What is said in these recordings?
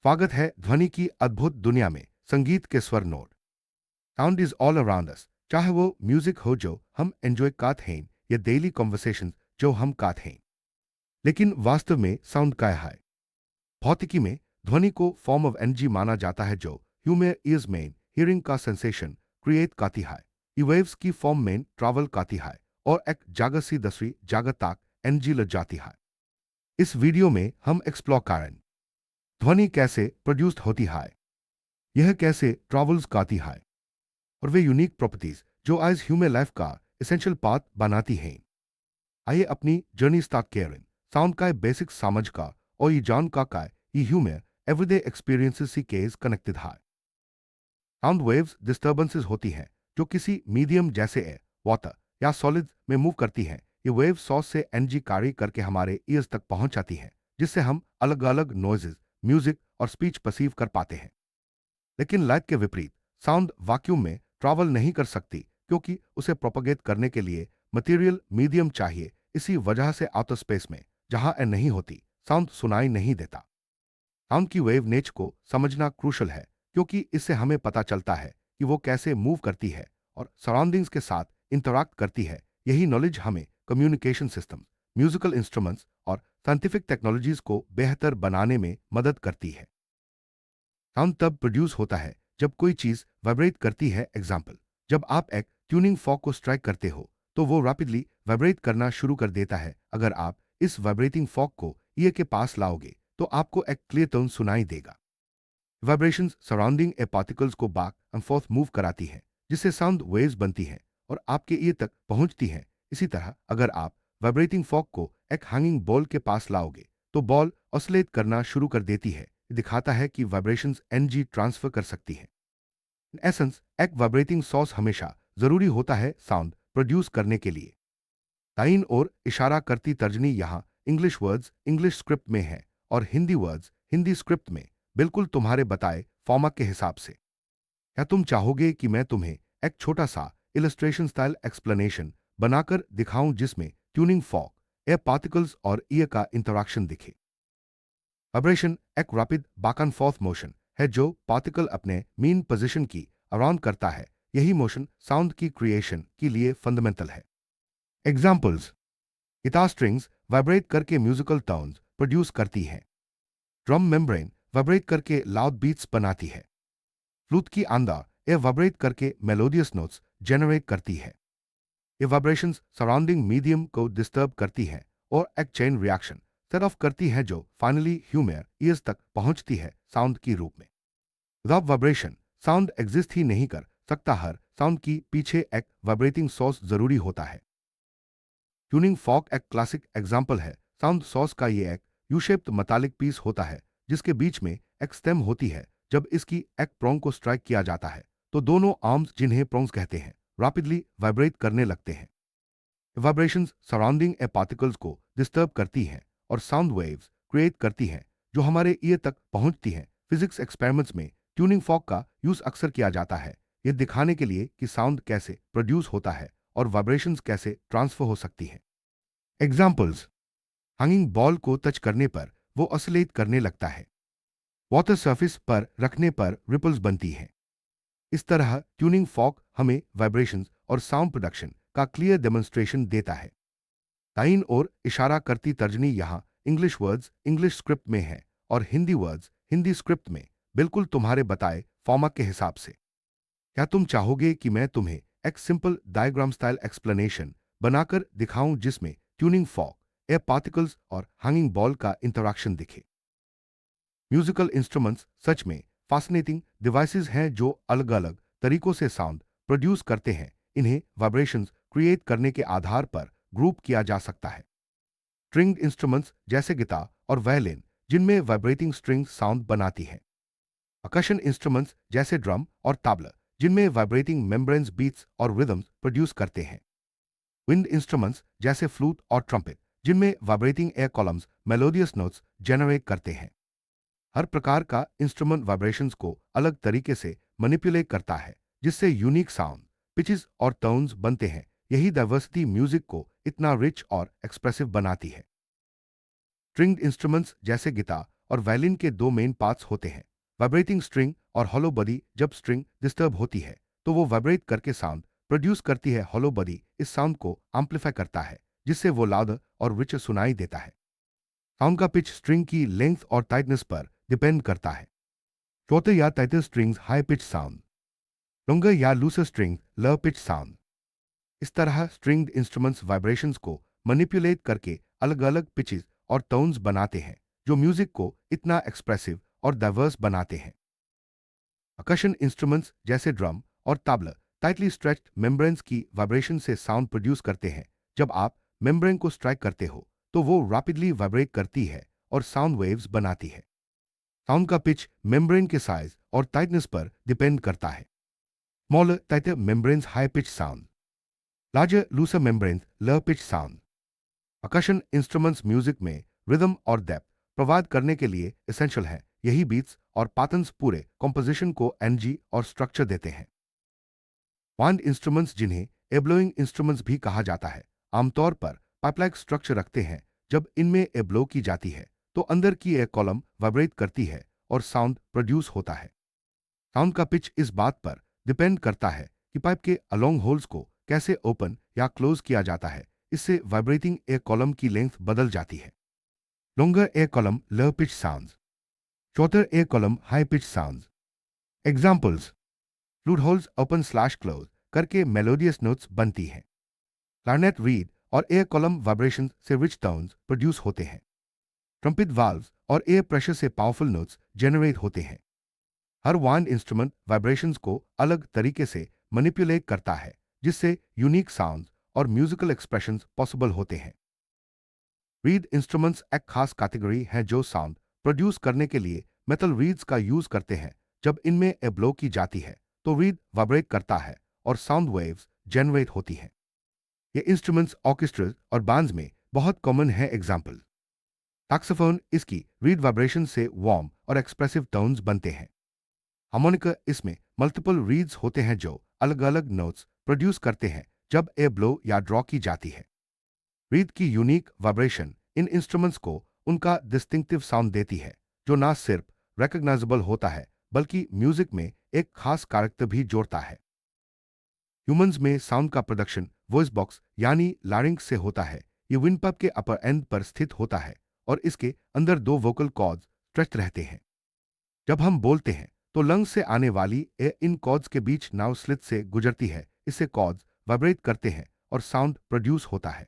स्वागत है ध्वनि की अद्भुत दुनिया में। संगीत के स्वर note. Sound is all around us, चाहे वो म्यूजिक हो जो हम एंजॉय करते हैं या डेली कॉन्वर्सेशन जो हम करते हैं। लेकिन वास्तव में साउंड क्या है? भौतिकी में ध्वनि को फॉर्म ऑफ एनर्जी माना जाता है जो ह्यूमन ईयर्स में हियरिंग का सेंसेशन क्रिएट करती है। ये वेव्स की फॉर्म में ट्रैवल करती है और एक जगह से दूसरी जगह तक एनर्जी ले जाती है। इस वीडियो में हम एक्सप्लोर करें ध्वनि कैसे प्रोड्यूस्ड होती है, यह कैसे ट्रैवल्स करती है और वे यूनिक प्रॉपर्टीज जो आज ह्यूमन लाइफ का एसेंशियल पार्ट बनाती हैं। आइए अपनी जर्नी स्टार्ट करें साउंड का बेसिक समझ का और ये जान का ये ह्यूमन एवरीडे एक्सपीरियंसेस से केस कनेक्टेड है। साउंड वेव्स डिस्टर्बेंसेस होती हैं जो किसी मीडियम जैसे एयर, वाटर या सॉलिड में मूव करती हैं। ये वेव सॉर्स से एनर्जी कैरी करके हमारे ईयर्स तक पहुंच जाती हैं, जिससे हम अलग अलग नॉइजेस, म्यूजिक और स्पीच परसीव कर पाते हैं। लेकिन लाइट के विपरीत साउंड वैक्यूम में ट्रैवल नहीं कर सकती क्योंकि उसे प्रोपगेट करने के लिए मटेरियल मीडियम चाहिए। इसी वजह से आउटर स्पेस में जहां एयर नहीं होती साउंड सुनाई नहीं देता। साउंड की वेव नेचर को समझना क्रूशल है क्योंकि इससे हमें पता चलता है कि वो कैसे मूव करती है और सराउंडिंग्स के साथ इंटरैक्ट करती है। यही नॉलेज हमें कम्युनिकेशन सिस्टम, म्यूजिकल इंस्ट्रूमेंट्स और साइंटिफिक टेक्नोलॉजीज को बेहतर बनाने में मदद करती है। साउंड तब प्रोड्यूस होता है जब कोई चीज वाइब्रेट करती है। एग्जाम्पल, जब आप एक ट्यूनिंग फॉर्क को स्ट्राइक करते हो तो वो रैपिडली वाइब्रेट करना शुरू कर देता है। अगर आप इस वाइब्रेटिंग फॉर्क को ईयर के पास लाओगे तो आपको एक क्लियर टोन सुनाई देगा। वाइब्रेशंस सराउंडिंग ए पार्टिकल्स को बैक एंड फोर्थ मूव कराती है, जिससे साउंड वेव्स बनती हैं और आपके ईयर तक पहुंचती हैं। इसी तरह अगर आप वाइब्रेटिंग फॉर्क को एक हैंगिंग बॉल के पास लाओगे तो बॉल ऑसिलेट करना शुरू कर देती है। ये दिखाता है कि वाइब्रेशंस एनर्जी ट्रांसफर कर सकती हैं। इन एसेंस एक वाइब्रेटिंग सोर्स हमेशा जरूरी होता है साउंड प्रोड्यूस करने के लिए। दाईं ओर इशारा करती तर्जनी यहाँ इंग्लिश वर्ड्स इंग्लिश स्क्रिप्ट में है और हिंदी वर्ड्स हिंदी स्क्रिप्ट में, बिल्कुल तुम्हारे बताए फॉर्मेट के हिसाब से। क्या तुम चाहोगे कि मैं तुम्हें एक छोटा सा इलस्ट्रेशन स्टाइल एक्सप्लेनेशन बनाकर दिखाऊं जिसमें ट्यूनिंग फॉर्क, एयर पार्टिकल्स और ईयर का इंटरैक्शन दिखे? वाइब्रेशन एक rapid back and fourth motion है जो पार्टिकल अपने मीन पोजीशन की अराउंड करता है। यही मोशन साउंड की क्रिएशन के लिए फंडामेंटल है। एग्जाम्पल्स, गिटार स्ट्रिंग्स वाइब्रेट करके म्यूजिकल टोन्स प्रोड्यूस करती हैं। ड्रम मेम्ब्रेन वाइब्रेट करके लाउड बीट्स बनाती है। फ्लूट की अंदर एयर वाइब्रेट करके मेलोडियस नोट्स जनरेट करती है। ये वाइब्रेशंस सराउंडिंग मीडियम को डिस्टर्ब करती हैं और एक चेन रिएक्शन सेट ऑफ करती है जो फाइनली ह्यूमन ईयर्स तक पहुंचती है साउंड की रूप में। विदाउट वाइब्रेशन साउंड एग्जिस्ट ही नहीं कर सकता। हर साउंड की पीछे एक वाइब्रेटिंग सोर्स जरूरी होता है। ट्यूनिंग फॉर्क एक क्लासिक एग्जाम्पल है। साउंड सोर्स का ये एक यू शेप्ड मेटालिक पीस होता है जिसके बीच में एक स्टेम होती है। जब इसकी एक प्रोंग को स्ट्राइक किया जाता है तो दोनों आर्म्स, जिन्हें प्रोंग्स कहते हैं, रैपिडली वाइब्रेट करने लगते हैं। वाइब्रेशंस सराउंडिंग ए पार्टिकल्स को डिस्टर्ब करती हैं और साउंड वेव्स क्रिएट करती हैं जो हमारे ईयर तक पहुंचती हैं। फिजिक्स एक्सपेरिमेंट्स में ट्यूनिंग फॉर्क का यूज अक्सर किया जाता है, यह दिखाने के लिए कि साउंड कैसे प्रोड्यूस होता है और वाइब्रेशंस कैसे ट्रांसफर हो सकती हैं। एग्जाम्पल्स, हैंगिंग बॉल को टच करने पर वो ऑसिलेट करने लगता है। वाटर सरफेस पर रखने पर रिपल्स बनती हैं। इस तरह ट्यूनिंग फॉर्क हमें वाइब्रेशंस और साउंड प्रोडक्शन का क्लियर डेमोन्स्ट्रेशन देता है। दाईं ओर इशारा करती तर्जनी यहाँ इंग्लिश वर्ड्स इंग्लिश स्क्रिप्ट में है और हिंदी वर्ड्स हिंदी स्क्रिप्ट में, बिल्कुल तुम्हारे बताए फॉर्मेट के हिसाब से। क्या तुम चाहोगे कि मैं तुम्हें एक सिंपल डायग्राम स्टाइल एक्सप्लेनेशन बनाकर दिखाऊं जिसमें ट्यूनिंग फॉर्क, एयर पार्टिकल्स और हैंगिंग बॉल का इंटरैक्शन दिखे? म्यूजिकल इंस्ट्रूमेंट्स सच में फैसिनेटिंग डिवाइसेस हैं जो अलग अलग तरीकों से साउंड प्रोड्यूस करते हैं। इन्हें वाइब्रेशंस क्रिएट करने के आधार पर ग्रुप किया जा सकता है। स्ट्रिंग्ड इंस्ट्रूमेंट्स जैसे गिटार और वायलिन, जिनमें वाइब्रेटिंग स्ट्रिंग साउंड बनाती है। परकशन इंस्ट्रूमेंट्स जैसे ड्रम और तबला, जिनमें वाइब्रेटिंग मेम्ब्रेन्स बीट्स और रिदम्स प्रोड्यूस करते हैं। विंड इंस्ट्रूमेंट्स जैसे फ्लूट और ट्रम्पेट, जिनमें vibrating air columns melodious notes generate करते हैं। हर प्रकार का इंस्ट्रूमेंट वाइब्रेशंस को अलग तरीके से मैनिपुलेट करता है, जिससे यूनिक साउंड, पिचेस और टोन्स बनते हैं। यही डाइवर्सिटी म्यूजिक को इतना रिच और एक्सप्रेसिव बनाती है। स्ट्रिंग्ड इंस्ट्रूमेंट्स जैसे गिटार और वायलिन के दो मेन पार्ट्स होते हैं, वाइब्रेटिंग स्ट्रिंग और हॉलो बॉडी। जब स्ट्रिंग डिस्टर्ब होती है तो वो वाइब्रेट करके साउंड प्रोड्यूस करती है। हॉलो बॉडी इस साउंड को एम्पलीफाई करता है, जिससे वो लाउडर और रिच सुनाई देता है। साउंड का पिच स्ट्रिंग की लेंथ और टाइटनेस पर डिपेंड करता है। शॉर्टर या tighter strings high pitch sound, longer या looser string low pitch sound. इस तरह स्ट्रिंग्ड इंस्ट्रूमेंट्स वाइब्रेशंस को मैनिपुलेट करके अलग अलग पिचेस और टोन्स बनाते हैं, जो म्यूजिक को इतना एक्सप्रेसिव और डाइवर्स बनाते हैं। परकशन इंस्ट्रूमेंट्स जैसे ड्रम और तबला टाइटली स्ट्रेच्ड मेम्ब्रेन्स की वाइब्रेशन से साउंड प्रोड्यूस करते हैं। जब आप मेम्ब्रेन को स्ट्राइक करते हो तो वो रैपिडली वाइब्रेट करती है और साउंड वेव्स बनाती है। साउंड का पिच मेम्ब्रेन के साइज और टाइटनेस पर डिपेंड करता है। Smaller tighter membranes high pitch sound, larger looser membranes low pitch sound. Percussion instruments music में रिदम और डेप्थ प्रोवाइड करने के लिए एसेंशियल है। यही बीट्स और पैटर्न्स पूरे कॉम्पोजिशन को एनर्जी और स्ट्रक्चर देते हैं। वाइंड इंस्ट्रूमेंट्स, जिन्हें एब्लोइंग इंस्ट्रूमेंट्स भी कहा जाता है, आमतौर पर पाइप-लाइक स्ट्रक्चर रखते हैं। जब इनमें एब्लो की जाती है तो अंदर की एक कॉलम वाइब्रेट करती है और साउंड प्रोड्यूस होता है। साउंड का पिच इस बात पर डिपेंड करता है कि पाइप के अलोंग होल्स को कैसे ओपन या क्लोज किया जाता है। इससे वाइब्रेटिंग एयर कॉलम की लेंथ बदल जाती है। Longer air column low pitch sounds, shorter air column high pitch sounds. Examples, flute holes open slash close करके मेलोडियस नोट्स बनती हैं। क्लारनेट रीड और एयर कॉलम वाइब्रेशन से रिच टोन्स प्रोड्यूस होते हैं। ट्रम्पेट वाल्व्स और एयर प्रेशर से powerful notes generate होते हैं। हर वाइंड इंस्ट्रूमेंट वाइब्रेशंस को अलग तरीके से मैनिपुलेट करता है, जिससे यूनिक साउंड्स और म्यूजिकल एक्सप्रेशंस पॉसिबल होते हैं। रीड इंस्ट्रूमेंट्स एक खास कैटेगरी है जो साउंड प्रोड्यूस करने के लिए मेटल रीड्स का यूज करते हैं। जब इनमें एब्लो की जाती है तो रीड वाइब्रेट करता है और साउंड वेव्स जनरेट होती हैं। ये इंस्ट्रूमेंट्स ऑर्केस्ट्रा और बैंड्स में बहुत कॉमन है। एग्जाम्पल, सैक्सोफोन, इसकी रीड वाइब्रेशन से वार्म और एक्सप्रेसिव टोन्स बनते हैं। हार्मोनिका, इसमें मल्टीपल रीड्स होते हैं जो अलग अलग नोट्स प्रोड्यूस करते हैं जब ए ब्लो या ड्रॉ की जाती है। रीड की यूनिक वाइब्रेशन इन इंस्ट्रूमेंट्स को उनका डिस्टिंक्टिव साउंड देती है, जो ना सिर्फ रिकॉग्नाइजेबल होता है बल्कि म्यूजिक में एक खास कैरेक्टर भी जोड़ता है। ह्यूमंस में साउंड का प्रोडक्शन वॉइस बॉक्स यानी लारिंक्स से होता है। ये विंडपप के अपर एंड पर स्थित होता है और इसके अंदर दो वोकल कॉर्ड्स स्ट्रेच रहते हैं। जब हम बोलते हैं तो लंग्स से आने वाली एयर इन कॉर्ड्स के बीच नाव स्लिट से गुजरती है। इससे कॉर्ड्स वाइब्रेट करते हैं और साउंड प्रोड्यूस होता है।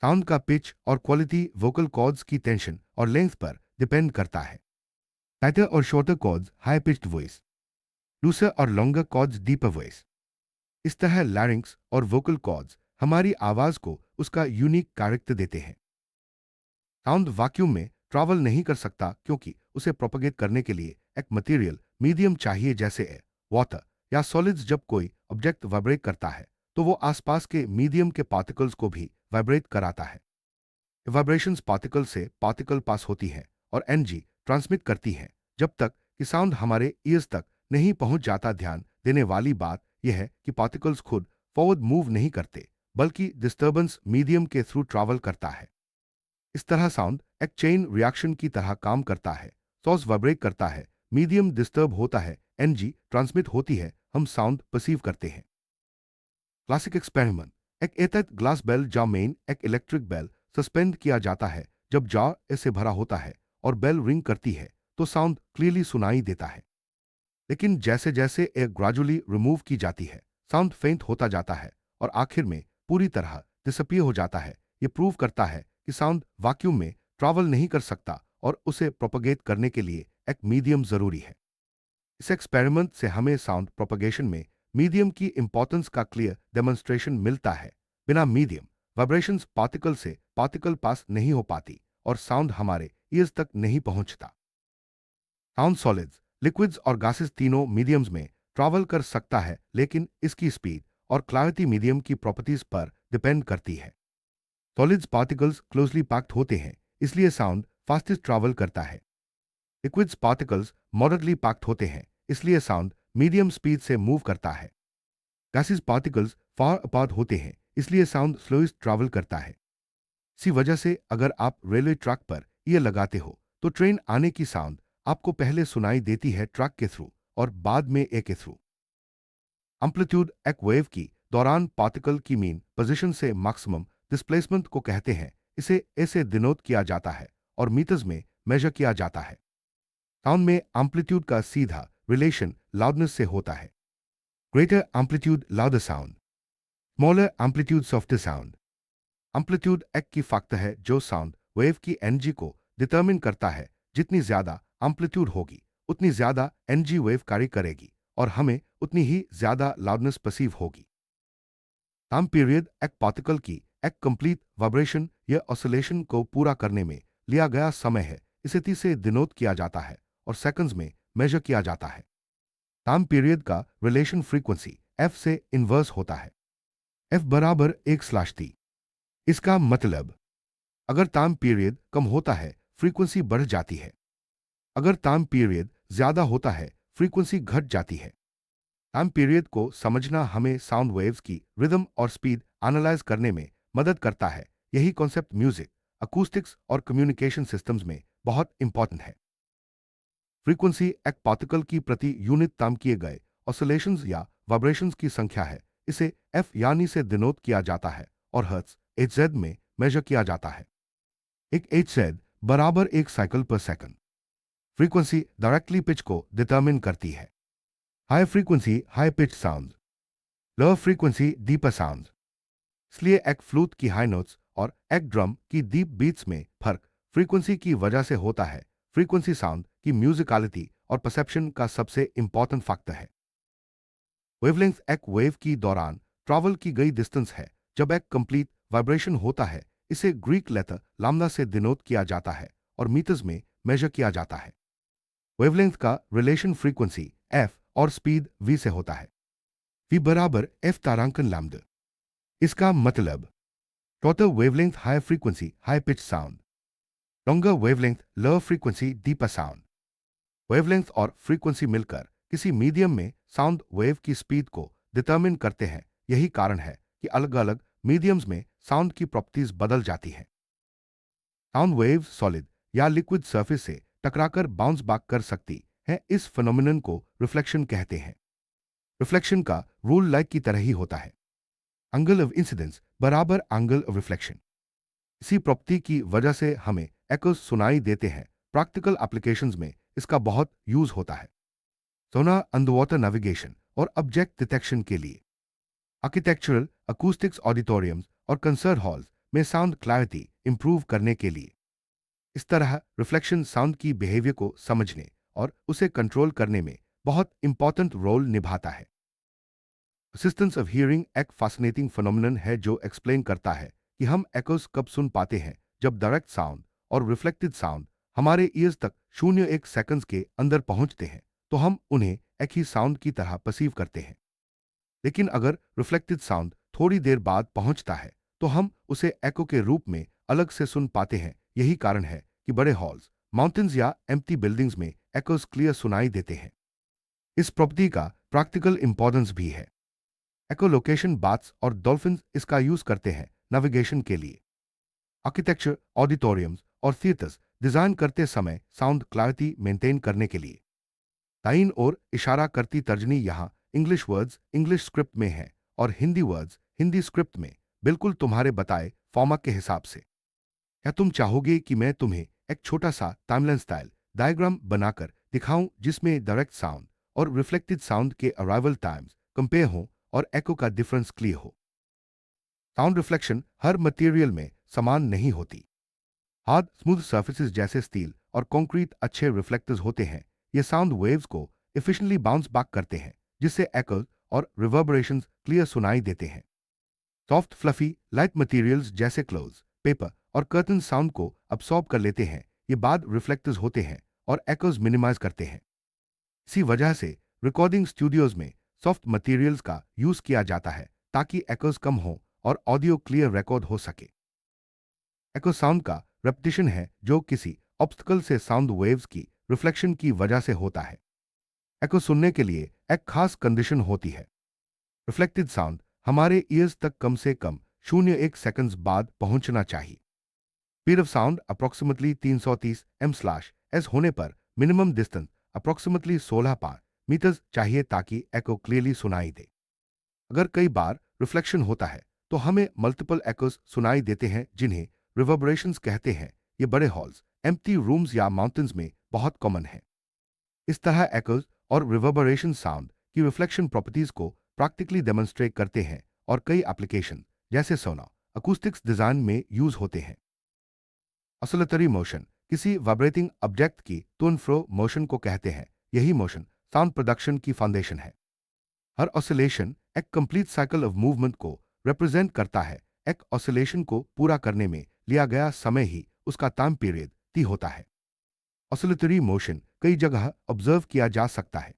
साउंड का पिच और क्वालिटी वोकल कॉर्ड्स की टेंशन और लेंथ पर डिपेंड करता है। टाइटर और shorter cords high pitched voice, looser और लॉन्गर कॉर्ड्स डीपर वॉइस। इस तरह लैरिंक्स और वोकल कॉर्ड्स हमारी आवाज को उसका यूनिक कैरेक्टर देते हैं। साउंड वैक्यूम में ट्रैवल नहीं कर सकता क्योंकि उसे प्रोपगेट करने के लिए एक मटेरियल मीडियम चाहिए, जैसे एयर, वाटर या सॉलिड्स। जब कोई ऑब्जेक्ट वाइब्रेट करता है तो वो आसपास के मीडियम के पार्टिकल्स को भी वाइब्रेट कराता है। वाइब्रेशंस पार्टिकल से पार्टिकल पास होती है और एनर्जी ट्रांसमिट करती है जब तक कि साउंड हमारे ईयर्स तक नहीं पहुंच जाता। ध्यान देने वाली बात यह है कि पार्टिकल्स खुद फॉरवर्ड मूव नहीं करते, बल्कि डिस्टर्बेंस मीडियम के थ्रू ट्रैवल करता है। इस तरह साउंड एक चेन रिएक्शन की तरह काम करता है। सॉर्स वाइब्रेट करता है, मीडियम डिस्टर्ब होता है, एनर्जी ट्रांसमिट होती है, हम साउंड परसीव करते हैं। क्लासिक एक्सपेरिमेंट, एक एतत ग्लास बेल जा मेन एक इलेक्ट्रिक बेल सस्पेंड किया जाता है। जब जार ऐसे भरा होता है और बेल रिंग करती है तो साउंड क्लियरली सुनाई देता है। लेकिन जैसे जैसे एयर ग्रेजुअली रिमूव की जाती है, साउंड फेंट होता जाता है और आखिर में पूरी तरह डिसअपीयर हो जाता है। ये प्रूव करता है कि साउंड वैक्यूम में ट्रैवल नहीं कर सकता और उसे प्रोपगेट करने के लिए एक मीडियम जरूरी है। इस एक्सपेरिमेंट से हमें साउंड प्रोपगेशन में मीडियम की इंपॉर्टेंस का क्लियर डेमोन्स्ट्रेशन मिलता है। बिना मीडियम वाइब्रेशंस पार्टिकल से पार्टिकल पास नहीं हो पाती और साउंड हमारे ईयर्स तक नहीं पहुंचता। साउंड सॉलिड्स, लिक्विड्स और गैसेस तीनों मीडियम्स में ट्रैवल कर सकता है, लेकिन इसकी स्पीड और क्लैरिटी मीडियम की प्रॉपर्टीज पर डिपेंड करती है। सॉलिड्स पार्टिकल्स क्लोजली पैक्ड होते हैं, इसलिए साउंड फास्टेस्ट ट्रैवल करता है। लिक्विड्स पार्टिकल्स मॉडरेटली पैक्ड होते हैं, इसलिए साउंड मीडियम स्पीड से मूव करता है। गैसेस पार्टिकल्स फार अपार्ट होते हैं, इसलिए साउंड स्लोएस्ट ट्रैवल करता है। इसी वजह से अगर आप रेलवे ट्रैक पर ईयर लगाते हो तो ट्रेन आने की साउंड आपको पहले सुनाई देती है ट्रक के थ्रू और बाद में ए के थ्रू। एम्पलीट्यूड एक वेव की दौरान पार्टिकल की मीन पोजीशन से मैक्सिमम डिस्प्लेसमेंट को कहते हैं। इसे ऐसे डिनोट किया जाता है और मीटर्स में मेजर किया जाता है। साउंड में एम्पलीट्यूड का सीधा रिलेशन लाउडनेस से होता है। Greater amplitude louder sound, smaller amplitude softer sound. Amplitude एक की फैक्टर है जो साउंड वेव की एनर्जी को डिटरमिन करता है। जितनी ज्यादा एम्पलीट्यूड होगी उतनी ज्यादा एनर्जी वेव कार्य करेगी और हमें उतनी ही ज्यादा लाउडनेस परसीव होगी। टाइम पीरियड एक पार्टिकल की एक कंप्लीट वाइब्रेशन या ऑसिलेशन को पूरा करने में लिया गया समय है। इसे टी से डिनोट किया जाता है और सेकंड्स में मेजर किया जाता है। टाइम पीरियड का रिलेशन फ्रीक्वेंसी एफ से इन्वर्स होता है। एफ बराबर 1/t। इसका मतलब अगर टाइम पीरियड कम होता है फ्रीक्वेंसी बढ़ जाती है, अगर टाइम पीरियड ज्यादा होता है फ्रीक्वेंसी घट जाती है। टाइम पीरियड को समझना हमें साउंड वेव्स की रिदम और स्पीड एनालाइज करने में मदद करता है। यही कॉन्सेप्ट म्यूजिक, अकूस्टिक्स और कम्युनिकेशन सिस्टम्स में बहुत इंपॉर्टेंट है। फ्रीक्वेंसी एक पार्टिकल की प्रति यूनिट टाइम किए गए ऑसिलेशंस या वाइब्रेशंस की संख्या है। इसे एफ यानी से डिनोट किया जाता है और हर्ट्ज एचजेड में मेजर किया जाता है। एक एचजेड बराबर 1 साइकिल पर सेकंड। फ्रीक्वेंसी डायरेक्टली पिच को डिटरमिन करती है। High frequency high pitch sound, lower frequency deeper sound. इसलिए एक फ्लूट की हाई नोट्स और एक ड्रम की डीप बीट्स में फर्क फ्रीक्वेंसी की वजह से होता है। फ्रीक्वेंसी साउंड की म्यूजिकलिटी और परसेप्शन का सबसे इंपॉर्टेंट फैक्टर है। वेवलेंथ एक वेव की दौरान ट्रैवल की गई डिस्टेंस है। जब एक कंप्लीट वाइब्रेशन होता है इसे ग्रीक लेटर लाम्डा से डिनोट किया जाता है और मीटर्स में मेजर किया जाता है। वेवलेंथ का रिलेशन फ्रीक्वेंसी एफ और स्पीड वी से होता है। वी बराबर एफ तारांकन लैम्डा। इसका मतलब shorter wavelength high frequency high pitch sound, longer wavelength lower frequency deeper sound. Wavelength और फ्रीक्वेंसी मिलकर किसी मीडियम में साउंड वेव की स्पीड को डिटरमिन करते हैं। यही कारण है कि अलग अलग मीडियम्स में साउंड की प्रॉपर्टीज बदल जाती हैं। साउंड वेव सॉलिड या लिक्विड सरफेस से टकराकर बाउंस बैक कर सकती है। इस फिनोमिनन को रिफ्लेक्शन कहते हैं। रिफ्लेक्शन का रूल लाइट की तरह ही होता है। एंगल ऑफ इंसिडेंस बराबर एंगल ऑफ रिफ्लेक्शन। इसी प्रॉपर्टी की वजह से हमें एकोस सुनाई देते हैं। प्रैक्टिकल एप्लीकेशंस में इसका बहुत यूज होता है। सोना अंडर वाटर नेविगेशन और ऑब्जेक्ट डिटेक्शन के लिए, आर्किटेक्चरल अकूस्टिक्स ऑडिटोरियम्स और कंसर्ट हॉल्स में साउंड क्लैरिटी इंप्रूव करने के लिए। इस तरह रिफ्लेक्शन साउंड की बिहेवियर को समझने और उसे कंट्रोल करने में बहुत इंपॉर्टेंट रोल निभाता है। असिस्टेंस ऑफ हियरिंग एक फैसिनेटिंग फिनोमिनन है जो एक्सप्लेन करता है कि हम एकोस कब सुन पाते हैं। जब डायरेक्ट साउंड और रिफ्लेक्टेड साउंड हमारे ईयर्स तक 0.1 सेकंड्स के अंदर पहुंचते हैं तो हम उन्हें एक ही साउंड की तरह परसीव करते हैं। लेकिन अगर रिफ्लेक्टेड साउंड थोड़ी देर बाद पहुंचता है तो हम उसे एको के रूप में अलग से सुन पाते हैं। यही कारण है कि बड़े हॉल्स, माउंटेन्स या एम्प्टी बिल्डिंग्स में एकोस क्लियर सुनाई देते हैं। इस प्रॉपर्टी का प्रैक्टिकल इंपॉर्टेंस भी है। एकोलोकेशन बाथ्स और डॉल्फिन इसका यूज करते हैं नेविगेशन के लिए। आर्किटेक्चर, ऑडिटोरियम्स और थिएटर्स डिजाइन करते समय साउंड क्लैरिटी मेंटेन करने के लिए दाईं ओर इशारा करती तर्जनी यहाँ इंग्लिश वर्ड्स इंग्लिश स्क्रिप्ट में है और हिंदी वर्ड्स हिंदी स्क्रिप्ट में, बिल्कुल तुम्हारे बताए फॉर्मेट के हिसाब से। क्या तुम चाहोगे कि मैं तुम्हें एक छोटा सा टाइमलाइन स्टाइल डायग्राम बनाकर दिखाऊं जिसमें डायरेक्ट साउंड और रिफ्लेक्टेड साउंड के अराइवल टाइम्स कंपेयर हो और एको का डिफरेंस क्लियर हो? साउंड रिफ्लेक्शन हर मटेरियल में समान नहीं होती। हार्ड स्मूथ सर्फेसिस जैसे स्टील और कंक्रीट अच्छे रिफ्लेक्टर्स होते हैं। ये साउंड वेव्स को एफिशिएंटली बाउंस बैक करते हैं जिससे एकोज और रिवर्बरेशंस क्लियर सुनाई देते हैं। सॉफ्ट फ्लफी लाइट मटेरियल्स जैसे क्लोथ्स, पेपर और कर्टन साउंड को अब्सॉर्ब कर लेते हैं। ये बाद रिफ्लेक्टर्स होते हैं और एकोज मिनिमाइज करते हैं। इसी वजह से रिकॉर्डिंग स्टूडियोज में सॉफ्ट मटेरियल्स का यूज किया जाता है ताकि एकोज कम हो और ऑडियो क्लियर रिकॉर्ड हो सके। एको साउंड का रेपिटेशन है जो किसी ऑब्स्टिकल से साउंड वेव्स की रिफ्लेक्शन की वजह से होता है। एको सुनने के लिए एक खास कंडीशन होती है। रिफ्लेक्टेड साउंड हमारे ईयर्स तक कम से कम 0.1 सेकंड्स बाद पहुंचना चाहिए। Speed of sound approximately 330 m/s होने पर मिनिमम डिस्टेंस अप्रोक्सीमेटली 16 पार मीटर्स चाहिए ताकि एको क्लियरली सुनाई दे। अगर कई बार रिफ्लेक्शन होता है तो हमें मल्टीपल एकोस सुनाई देते हैं जिन्हें रिवर्बरेशंस कहते हैं। ये बड़े हॉल्स, एम्प्टी रूम्स या माउंटेन्स में बहुत कॉमन है। इस तरह एकोस और रिवर्बरेशन साउंड की रिफ्लेक्शन प्रॉपर्टीज को प्रैक्टिकली डेमोन्स्ट्रेट करते हैं और कई एप्लीकेशन जैसे सोना अकूस्टिक्स डिजाइन में यूज होते हैं। ऑसिलेटरी मोशन किसी वाइब्रेटिंग ऑब्जेक्ट की टू एंड फ्रो मोशन को कहते हैं। यही मोशन साउंड प्रोडक्शन की फाउंडेशन है। हर ऑसिलेशन एक कंप्लीट साइकिल ऑफ मूवमेंट को रिप्रेजेंट करता है। एक ऑसिलेशन को पूरा करने में लिया गया समय ही उसका टाइम पीरियड टी होता है। ऑसिलेटरी मोशन कई जगह ऑब्जर्व किया जा सकता है।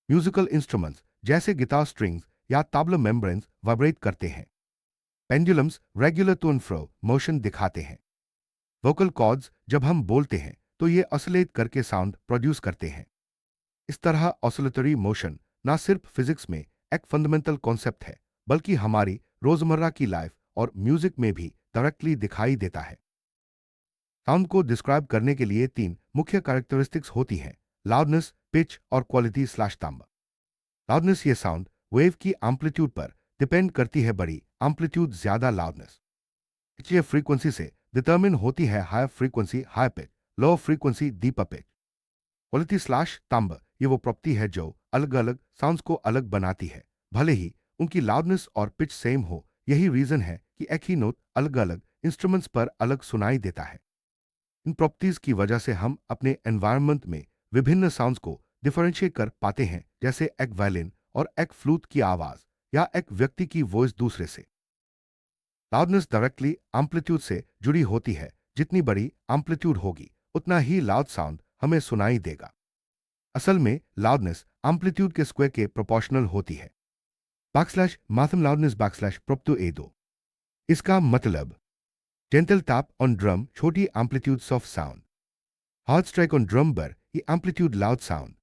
म्यूजिकल इंस्ट्रूमेंट्स जैसे गिटार स्ट्रिंग्स या तबला मेम्ब्रेन्स वाइब्रेट करते हैं। Pendulums regular to and fro motion दिखाते हैं। वोकल कॉर्ड्स जब हम बोलते हैं तो ये ऑसिलेट करके साउंड प्रोड्यूस करते हैं। इस तरह ऑसिलेटरी मोशन ना सिर्फ फिजिक्स में एक फंडामेंटल कॉन्सेप्ट है बल्कि हमारी रोजमर्रा की लाइफ और म्यूजिक में भी डायरेक्टली दिखाई देता है। साउंड को डिस्क्राइब करने के लिए तीन मुख्य कैरेक्टरिस्टिक्स होती हैं: लाउडनेस, पिच और क्वालिटी स्लैश टाइम्बर। लाउडनेस ये साउंड वेव की एम्पलीट्यूड पर डिपेंड करती है। बड़ी एम्पलीट्यूड ज्यादा लाउडनेस ये फ्रीक्वेंसी से डिटर्मिन होती है। High frequency high pitch, low frequency deeper pitch. Quality slash timbre ये वो प्रॉपर्टी है जो अलग अलग साउंड्स को अलग बनाती है भले ही उनकी लाउडनेस और पिच सेम हो। यही रीजन है कि एक ही नोट अलग अलग इंस्ट्रूमेंट्स पर अलग सुनाई देता है। इन प्रॉपर्टीज की वजह से हम अपने एनवायरनमेंट में विभिन्न साउंड्स को डिफरेंशिएट कर पाते हैं, जैसे एक वायलिन और एक फ्लूट की आवाज या एक व्यक्ति की वॉइस दूसरे से। लाउडनेस डायरेक्टली एम्पलीट्यूड से जुड़ी होती है। जितनी बड़ी एम्पलीट्यूड होगी उतना ही लाउड साउंड हमें सुनाई देगा। असल में लाउडनेस एम्पलीट्यूड के स्क्वायर के प्रोपोर्शनल होती है। बैकस्लैश माथम लाउडनेस बैकस्लैश प्रोप्टो ए दो। इसका मतलब जेंटल टैप ऑन ड्रम छोटी amplitudes of sound, hard strike on drum बर ये एम्पलीट्यूड लाउड साउंड।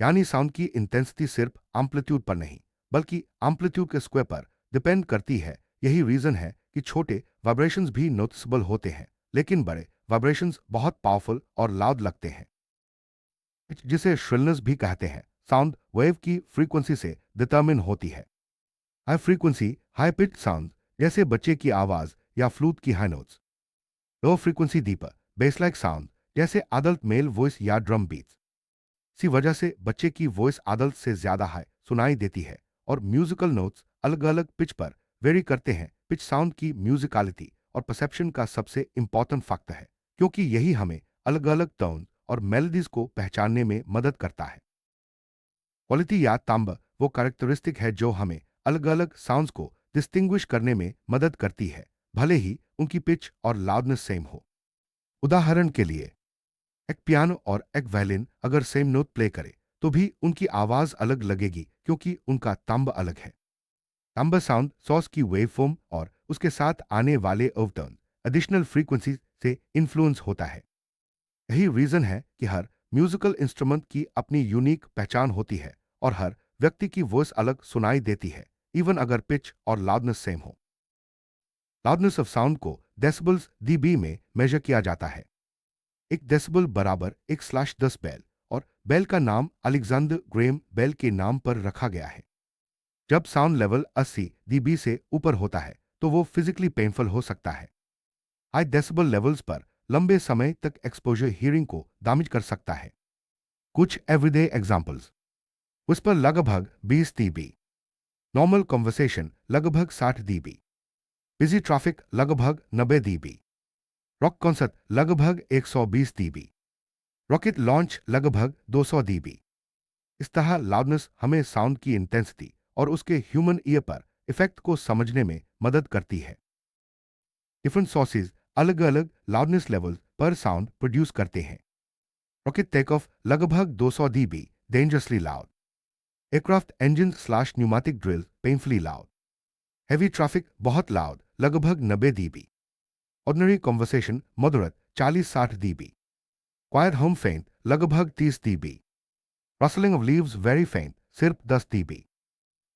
यानी साउंड की इंटेंसिटी सिर्फ एम्पलीट्यूड पर नहीं बल्कि एम्पलीट्यूड के स्क्वायर पर डिपेंड करती है। यही रीजन है कि छोटे वाइब्रेशंस भी नोटिसेबल होते हैं लेकिन बड़े वाइब्रेशंस बहुत पावरफुल और लाउड लगते हैं। जिसे श्रिलनेस भी कहते हैं, साउंड वेव की फ्रीक्वेंसी से डिटर्मिन होती है। High frequency high pitch sound जैसे बच्चे की आवाज या फ्लूट की हाई नोट्स। लो frequency deeper base like sound जैसे अडल्ट मेल वॉइस या ड्रम बीट्स। इसी वजह से बच्चे की वॉइस अडल्ट से ज्यादा हाई सुनाई देती है। और म्यूजिकल नोट्स अलग अलग पिच पर वेरी करते हैं। पिच साउंड की म्यूजिकलिटी और परसेप्शन का सबसे इंपॉर्टेंट फैक्टर है क्योंकि यही हमें अलग अलग टोन और मेलोडीज को पहचानने में मदद करता है। क्वालिटी या टाइम्बर वो कैरेक्टरिस्टिक है जो हमें अलग अलग साउंड्स को डिस्टिंग्विश करने में मदद करती है भले ही उनकी पिच और लाउडनेस सेम हो। उदाहरण के लिए एक पियानो और एक वायलिन अगर सेम नोट प्ले करे तो भी उनकी आवाज अलग लगेगी क्योंकि उनका टाइम्बर अलग है। टाइम्बर साउंड सॉस की वेवफॉर्म और उसके साथ आने वाले ओवरटर्न एडिशनल फ्रीक्वेंसी से इन्फ्लुएंस होता है। यही रीजन है कि हर म्यूजिकल इंस्ट्रूमेंट की अपनी यूनिक पहचान होती है और हर व्यक्ति की वॉइस अलग सुनाई देती है इवन अगर पिच और लाउडनेस सेम हो। लाउडनेस ऑफ साउंड को डेसिबल्स डीबी में मेजर किया जाता है। एक डेसिबल बराबर 1/10 बेल और बेल का नाम अलेक्जेंडर ग्रेम बेल के नाम पर रखा गया है। जब साउंड लेवल 80 डीबी से ऊपर होता है तो वो फिजिकली पेनफुल हो सकता है। हाई डेसिबल लेवल्स पर लंबे समय तक एक्सपोजर हियरिंग को डैमेज कर सकता है। कुछ एवरीडे एग्जांपल्स: विस्पर लगभग 20 डीबी, नॉर्मल कन्वर्सेशन लगभग 60 डीबी, बिजी ट्रैफिक लगभग 90 डीबी, रॉक कॉन्सर्ट लगभग 120 डीबी, रॉकेट लॉन्च लगभग 200 डीबी। इस तरह लाउडनेस हमें साउंड की इंटेंसिटी और उसके ह्यूमन ईयर पर इफेक्ट को समझने में मदद करती है। डिफरेंट सोर्सेज अलग अलग लाउडनेस लेवल पर साउंड प्रोड्यूस करते हैं। रॉकेट टेक ऑफ लगभग 200 dB, dangerously loud. Aircraft engine slash pneumatic drill painfully loud. Heavy traffic बहुत लाउड लगभग 90 dB. Ordinary conversation moderate 40-60 dB. Quite home फेंट लगभग 30 dB. Rustling of leaves very फेंट सिर्फ 10 डीबी।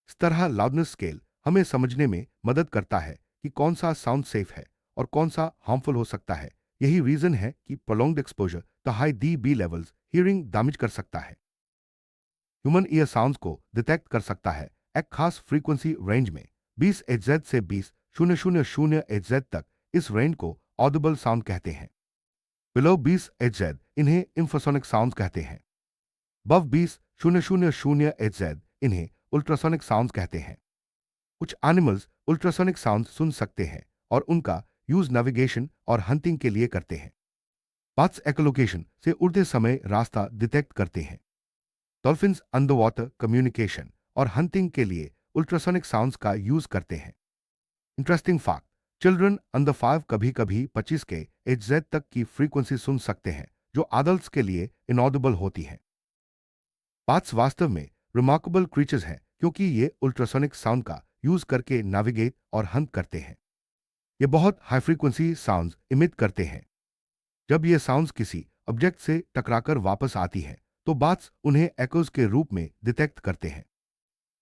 इस तरह लाउडनेस स्केल हमें समझने में मदद करता है कि कौन सा साउंड सेफ है और कौन सा हार्मफुल हो सकता है। यही रीजन है कि prolonged exposure the high dB levels hearing damage कर सकता है। ह्यूमन ईयर साउंड्स को डिटेक्ट कर सकता है एक खास फ्रीक्वेंसी रेंज में 20 एचजेड से 20,000 एचजेड तक। इस रेंज को ऑडिबल साउंड कहते हैं। बिलो 20 एचजेड इन्हें इंफ्रासोनिक साउंड कहते हैं। बव 20,000 एचजेड इन्हें अल्ट्रासोनिक साउंड कहते हैं। कुछ एनिमल्स अल्ट्रासोनिक साउंड सुन सकते हैं और उनका यूज नेविगेशन और हंटिंग के लिए करते हैं। बर्ड्स एकोलोकेशन से उड़ते समय रास्ता डिटेक्ट करते हैं। डॉल्फिन्स अंडर वाटर कम्युनिकेशन और हंटिंग के लिए अल्ट्रासोनिक साउंड्स का यूज करते हैं। इंटरेस्टिंग फैक्ट, चिल्ड्रन अंडर 5 कभी कभी 25 के एचजेड तक की फ्रीक्वेंसी सुन सकते हैं जो एडल्ट्स के लिए इनऑडिबल होती है। बर्ड्स वास्तव में रिमार्केबल क्रीचर्स हैं क्योंकि ये अल्ट्रासोनिक साउंड का यूज करके नेविगेट और हंट करते हैं। ये बहुत हाई फ्रीक्वेंसी साउंड्स इमिट करते हैं। जब ये साउंड्स किसी ऑब्जेक्ट से टकराकर वापस आती हैं तो बर्ड्स उन्हें एकोज के रूप में डिटेक्ट करते हैं।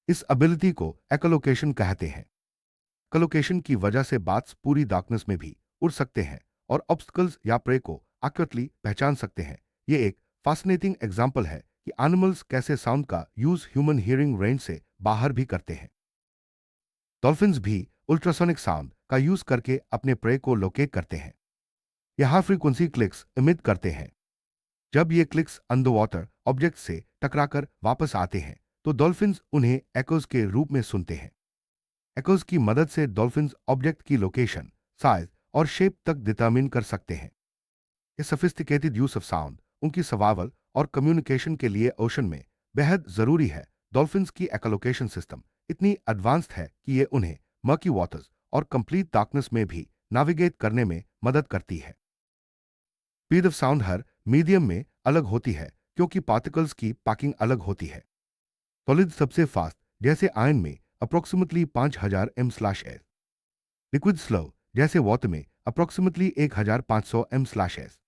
इस एबिलिटी को एकोलोकेशन कहते हैं। एकोलोकेशन की वजह से बर्ड्स पूरी डार्कनेस में भी उड़ सकते हैं और ऑब्स्टिकल्स या प्रे को एक्यूरेटली पहचान सकते हैं। ये एक फैसिनेटिंग एग्जांपल है कि एनिमल्स कैसे साउंड का यूज ह्यूमन हियरिंग रेंज से बाहर भी करते हैं। डॉल्फिन्स भी अल्ट्रासोनिक साउंड का यूज करके अपने प्रे को लोकेट करते हैं। यह हाई फ्रीक्वेंसी क्लिक्स इमिट करते हैं। जब ये क्लिक्स अंडर वाटर ऑब्जेक्ट से टकराकर वापस आते हैं तो डॉल्फिन्स उन्हें एकोज के रूप में सुनते हैं। एकोज की मदद से डॉल्फिन्स ऑब्जेक्ट की लोकेशन, साइज और शेप तक डिटरमिन कर सकते हैं। ये सोफिस्टिकेटेड यूज ऑफ साउंड उनकी सर्वाइवल और कम्युनिकेशन के लिए ओशन में बेहद जरूरी है। डॉल्फिन्स की एकोलोकेशन सिस्टम इतनी एडवांस्ड है कि ये उन्हें मर्की वाटर्स और कंप्लीट डार्कनेस में भी नेविगेट करने में मदद करती है। Speed of sound her medium में अलग होती है क्योंकि पार्टिकल्स की पैकिंग अलग होती है। सॉलिड सबसे फास्ट जैसे आयन में अप्रोक्सीमेटली 5000 m/s। लिक्विड स्लो जैसे वाटर में अप्रोक्सीमेटली 1500 m/s।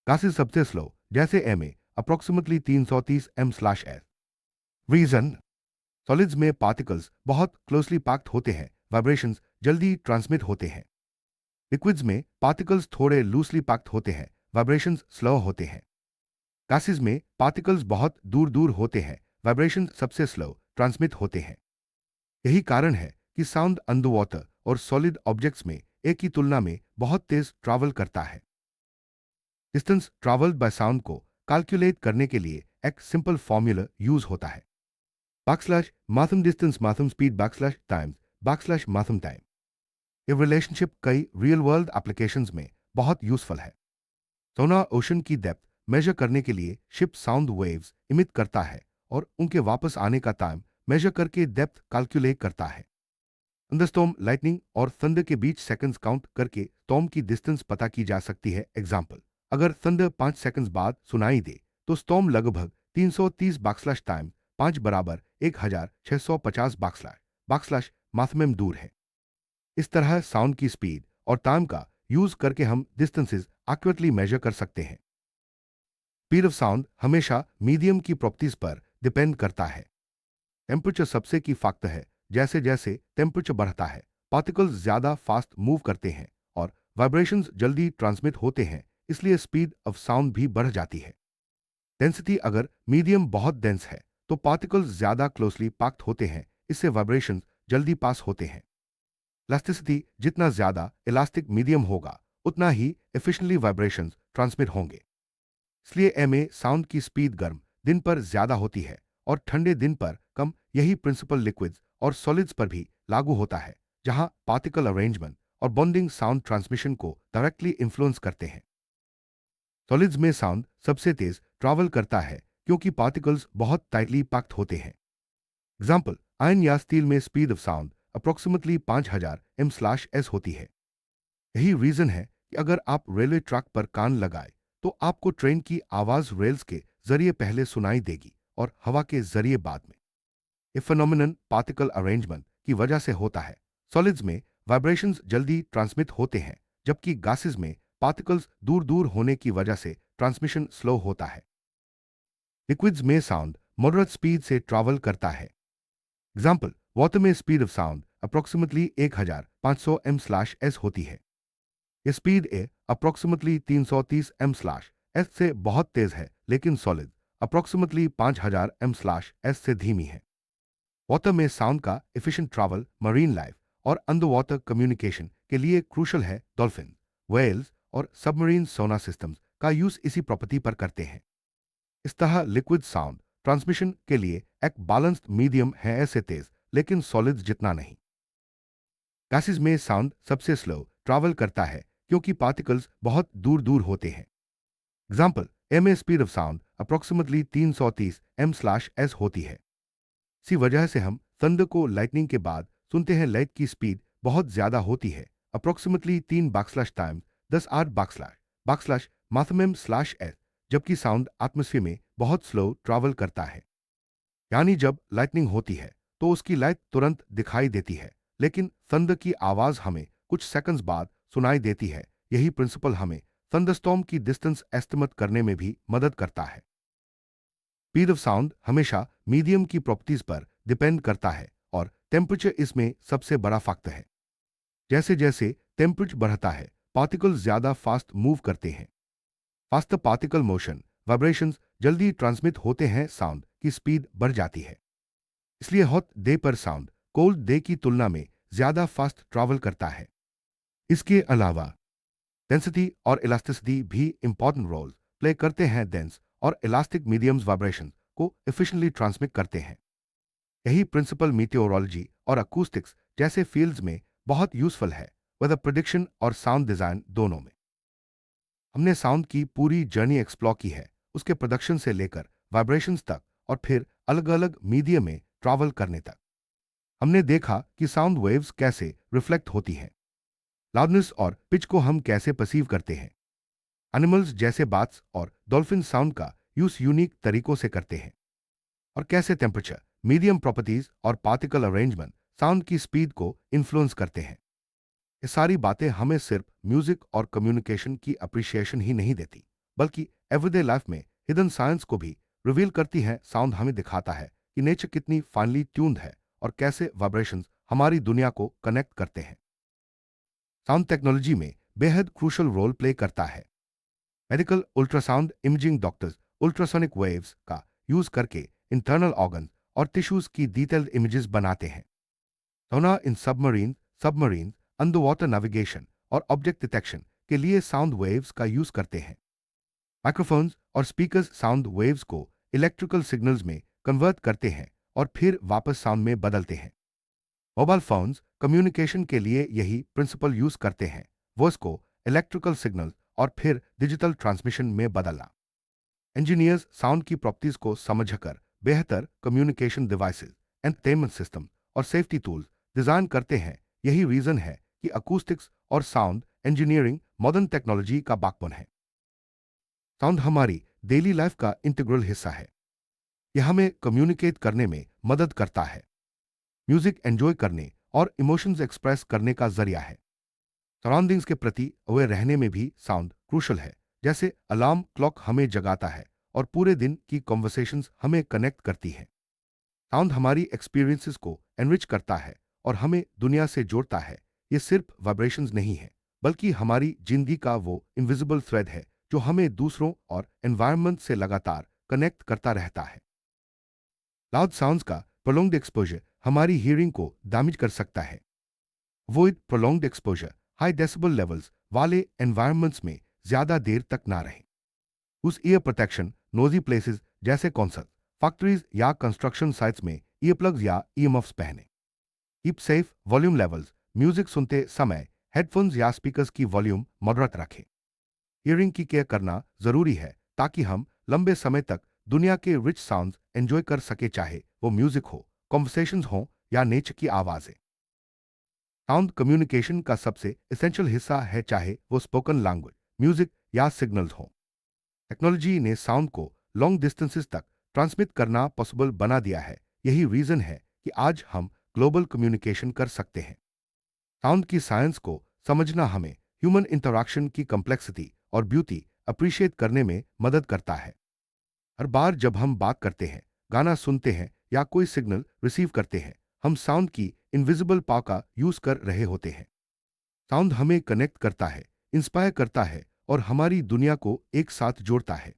गासेस सबसे स्लो जैसे एयर में अप्रोक्सीमेटली 330 m/s। रीजन, सॉलिड्स में पार्टिकल्स बहुत क्लोजली पैक्ड होते हैं, वाइब्रेशंस जल्दी ट्रांसमिट होते हैं। लिक्विड्स में पार्टिकल्स थोड़े लूजली पैक्ड होते हैं, वाइब्रेशंस स्लो होते हैं। गैसेस में पार्टिकल्स बहुत दूर दूर होते हैं, वाइब्रेशन सबसे स्लो ट्रांसमिट होते हैं। यही कारण है कि साउंड अंडर वाटर और सॉलिड ऑब्जेक्ट्स में एक की तुलना में बहुत तेज ट्रैवल करता है। डिस्टेंस ट्रैवल्ड बाय साउंड को कैलकुलेट करने के लिए एक सिंपल फॉर्मूला यूज होता है। \mathम डिस्टेंस माथम स्पीड टाइम्स \mathम टाइम। ये रिलेशनशिप कई रियल वर्ल्ड एप्लीकेशंस में बहुत यूजफुल है। सोना ओशन की डेप्थ मेजर करने के लिए शिप साउंड वेव्स इमिट करता है और उनके वापस आने का टाइम मेजर करके डेप्थ कैलकुलेट करता है। थंडरस्टॉर्म, लाइटनिंग और थंडर के बीच सेकंड्स काउंट करके स्टॉर्म की डिस्टेंस पता की जा सकती है। एग्जांपल, अगर थंडर 5 सेकंड्स बाद सुनाई दे तो स्टॉर्म लगभग 330 बैकस्लैश टाइम 5 बराबर 1650 बैकस्लैश माथमेम दूर है। इस तरह साउंड की स्पीड और टाइम का यूज करके हम डिस्टेंसेस एक्यूरेटली मेजर कर सकते हैं। स्पीड ऑफ साउंड हमेशा मीडियम की प्रॉपर्टीज पर डिपेंड करता है। टेम्परेचर सबसे की फैक्टर है। जैसे जैसे टेम्परेचर बढ़ता है पार्टिकल्स ज्यादा फास्ट मूव करते हैं और वाइब्रेशंस जल्दी ट्रांसमिट होते हैं, इसलिए स्पीड ऑफ साउंड भी बढ़ जाती है। डेंसिटी अगर मीडियम बहुत डेंस है तो पार्टिकल्स ज्यादा क्लोजली पैक्ड होते हैं, इससे वाइब्रेशंस जल्दी पास होते हैं। इलास्टिसिटी जितना ज्यादा इलास्टिक मीडियम होगा उतना ही एफिशिएंटली वाइब्रेशंस ट्रांसमिट होंगे। इसलिए एयर में साउंड की स्पीड गर्म दिन पर ज्यादा होती है और ठंडे दिन पर कम। यही प्रिंसिपल लिक्विड्स और सॉलिड्स पर भी लागू होता है, जहां पार्टिकल अरेंजमेंट और बॉन्डिंग साउंड ट्रांसमिशन को डायरेक्टली इन्फ्लुएंस करते हैं। सॉलिड्स में साउंड सबसे तेज ट्रैवल करता है क्योंकि पार्टिकल्स बहुत टाइटली पैक्ड होते हैं। एग्जाम्पल, आयन या स्टील में speed of sound approximately 5000 m/s होती है। यही रीजन है कि अगर आप रेलवे ट्रैक पर कान लगाए तो आपको ट्रेन की आवाज रेल्स के जरिए पहले सुनाई देगी और हवा के जरिए बाद में। ये फिनोमिनन पार्टिकल अरेंजमेंट की वजह से होता है। सॉलिड्स में वाइब्रेशंस जल्दी ट्रांसमिट होते हैं जबकि गैसेस में पार्टिकल्स दूर दूर होने की वजह से ट्रांसमिशन स्लो होता है। लिक्विड्स में साउंड मॉडरेट स्पीड से ट्रैवल करता है। एग्जाम्पल, वाटर में speed of sound approximately 1500 m/s होती है। ये स्पीड ए अप्रोक्सीमेटली 330 m/s से बहुत तेज है, लेकिन सॉलिड अप्रोक्सीमेटली 5000 m/s से धीमी है। वाटर में साउंड का एफिशिएंट ट्रैवल मरीन लाइफ और अंडर वाटर कम्युनिकेशन के लिए क्रूशल है। डॉल्फिन, व्हेल्स और सबमरीन सोनार सिस्टम्स का यूज इसी प्रॉपर्टी पर करते हैं। इस तरह लिक्विड साउंड ट्रांसमिशन के लिए एक बैलेंस्ड मीडियम है, ऐसे तेज लेकिन सॉलिड्स जितना नहीं। गैसेस में साउंड सबसे स्लो ट्रैवल करता है क्योंकि पार्टिकल्स बहुत दूर दूर होते हैं। एग्जाम्पल, एयर में speed of sound approximately 330 m/s होती है। इसी वजह से हम थंडर को लाइटनिंग के बाद सुनते हैं। लाइट की स्पीड बहुत ज्यादा होती है, अप्रोक्सीमेटली 3 टाइम्स 10⁻⁻⁻⁻, माथमेम स्लैश एस, जबकि साउंड एटमॉस्फेयर में बहुत स्लो ट्रैवल करता है। यानी जब लाइटनिंग होती है तो उसकी लाइट तुरंत दिखाई देती है, लेकिन थंडर की आवाज हमें कुछ सेकंड्स बाद सुनाई देती है। यही प्रिंसिपल हमें थंडरस्टॉर्म की डिस्टेंस एस्टिमेट करने में भी मदद करता है। स्पीड ऑफ साउंड हमेशा मीडियम की प्रॉपर्टीज पर डिपेंड करता है और टेम्परेचर इसमें सबसे बड़ा फैक्टर है। जैसे जैसे टेम्परेचर बढ़ता है, पार्टिकल्स ज्यादा फास्ट मूव करते हैं। फास्टर पार्टिकल मोशन वाइब्रेशंस जल्दी ट्रांसमिट होते हैं, साउंड की स्पीड बढ़ जाती है। इसलिए हॉट डे पर साउंड कोल्ड डे की तुलना में ज्यादा फास्ट ट्रैवल करता है। इसके अलावा डेंसिटी और इलास्टिसिटी भी इंपॉर्टेंट रोल प्ले करते हैं। डेंस और इलास्टिक मीडियम्स वाइब्रेशन को एफिशिएंटली ट्रांसमिट करते हैं। यही प्रिंसिपल मीटियोरोलॉजी और अकूस्टिक्स जैसे फील्ड्स में बहुत यूजफुल है, वेदर प्रिडिक्शन और साउंड डिजाइन दोनों में। हमने साउंड की पूरी जर्नी एक्सप्लोर की है, उसके प्रोडक्शन से लेकर वाइब्रेशंस तक और फिर अलग अलग मीडियम में ट्रैवल करने तक। हमने देखा कि साउंड वेव्स कैसे रिफ्लेक्ट होती हैं, लाउडनेस और पिच को हम कैसे परसीव करते हैं। एनिमल्स जैसे बाथ्स और डॉल्फिन साउंड का यूज यूनिक तरीकों से करते हैं, और कैसे टेम्परेचर, मीडियम प्रॉपर्टीज और पार्टिकल अरेंजमेंट साउंड की स्पीड को इन्फ्लुएंस करते हैं। ये सारी बातें हमें सिर्फ म्यूजिक और कम्युनिकेशन की अप्रिशिएशन ही नहीं देती, बल्कि एवरीडे लाइफ में हिडन साइंस को भी रिवील करती हैं। साउंड हमें दिखाता है कि नेचर कितनी फाइनली ट्यून्ड है और कैसे वाइब्रेशंस हमारी दुनिया को कनेक्ट करते हैं। साउंड टेक्नोलॉजी में बेहद क्रूशल रोल प्ले करता है। Medical ultrasound imaging doctors ultrasonic waves का यूज करके इंटरनल ऑर्गन और टिश्यूज की डिटेल्ड इमेजेस बनाते हैं। सोनार इन सबमरीन अंडर वाटर नेविगेशन और ऑब्जेक्ट डिटेक्शन के लिए साउंड वेव्स का यूज करते हैं। माइक्रोफोन्स और स्पीकर्स साउंड वेव्स को इलेक्ट्रिकल सिग्नल्स में कन्वर्ट करते हैं और फिर वापस साउंड में बदलते हैं। मोबाइल फोन्स कम्युनिकेशन के लिए यही प्रिंसिपल यूज करते हैं, वॉइस को इलेक्ट्रिकल सिग्नल और फिर डिजिटल ट्रांसमिशन में बदलना। इंजीनियर्स साउंड की प्रॉपर्टीज को समझकर बेहतर कम्युनिकेशन डिवाइसेस, एंटरटेनमेंट सिस्टम और सेफ्टी टूल्स डिजाइन करते हैं। यही रीजन है कि अकूस्टिक्स और साउंड इंजीनियरिंग मॉडर्न टेक्नोलॉजी का बैकबोन है। साउंड हमारी डेली लाइफ का इंटीग्रल हिस्सा है। यह हमें कम्युनिकेट करने में मदद करता है, म्यूजिक एंजॉय करने और इमोशंस एक्सप्रेस करने का जरिया है। सराउंडिंग्स के प्रति अवेयर रहने में भी साउंड क्रूशल है। जैसे अलार्म क्लॉक हमें जगाता है और पूरे दिन की कॉन्वर्सेशंस हमें कनेक्ट करती है। साउंड हमारी एक्सपीरियंसेस को एनरिच करता है और हमें दुनिया से जोड़ता है। ये सिर्फ वाइब्रेशंस नहीं है, बल्कि हमारी जिंदगी का वो इनविजिबल थ्रेड है जो हमें दूसरों और एनवायरनमेंट से लगातार कनेक्ट करता रहता है। लाउड साउंड्स का प्रोलॉन्ग्ड एक्सपोजर हमारी हियरिंग को डैमेज कर सकता है। Avoid prolonged exposure, high decibel levels वाले एनवायरनमेंट्स में ज्यादा देर तक ना रहें। उस ईयर प्रोटेक्शन नोजी प्लेसेस जैसे कॉन्सर्ट, फैक्ट्रीज या कंस्ट्रक्शन साइट्स में ईयर प्लग्स या ईएमएफ्स पहने। Keep safe volume levels, music सुनते समय हेडफोन्स या स्पीकर्स की वॉल्यूम मॉडरेट रखें। हियरिंग की केयर करना जरूरी है ताकि हम लंबे समय तक दुनिया के रिच साउंड्स एंजॉय कर सके, चाहे वो म्यूजिक हो, कॉन्वर्सेशंस हो या नेचर की आवाजें। साउंड कम्युनिकेशन का सबसे एसेंशियल हिस्सा है, चाहे वो स्पोकन लैंग्वेज, म्यूजिक या सिग्नल्स हो। टेक्नोलॉजी ने साउंड को लॉन्ग डिस्टेंसेस तक ट्रांसमिट करना पॉसिबल बना दिया है। यही रीजन है कि आज हम ग्लोबल कम्युनिकेशन कर सकते हैं। साउंड की साइंस को समझना हमें ह्यूमन इंटरैक्शन की कॉम्प्लेक्सिटी और ब्यूटी अप्रिशिएट करने में मदद करता है। हर बार जब हम बात करते हैं, गाना सुनते हैं या कोई सिग्नल रिसीव करते हैं, हम साउंड की इनविजिबल पावर का यूज कर रहे होते हैं। साउंड हमें कनेक्ट करता है, इंस्पायर करता है और हमारी दुनिया को एक साथ जोड़ता है।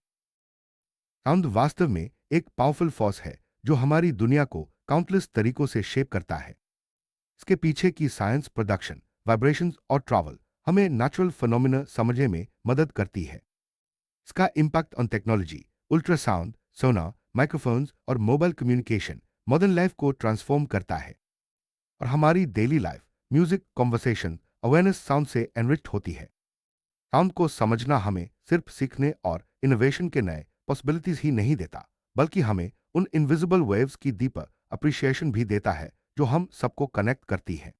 साउंड वास्तव में एक पावरफुल फोर्स है जो हमारी दुनिया को काउंटलेस तरीकों से शेप करता है। इसके पीछे की साइंस, प्रोडक्शन, वाइब्रेशंस और ट्रैवल हमें नेचुरल फिनोमिना समझने में मदद करती है। इसका impact on technology, ultrasound, Sonar, microphones और मोबाइल कम्युनिकेशन मॉडर्न लाइफ को ट्रांसफॉर्म करता है। और हमारी daily life, music, conversation, awareness sound से एनरिच्ड होती है। साउंड को समझना हमें सिर्फ सीखने और इनोवेशन के नए पॉसिबिलिटीज ही नहीं देता, बल्कि हमें उन इनविजिबल वेव्स की डीपर अप्रिशिएशन भी देता है जो हम सबको कनेक्ट करती है।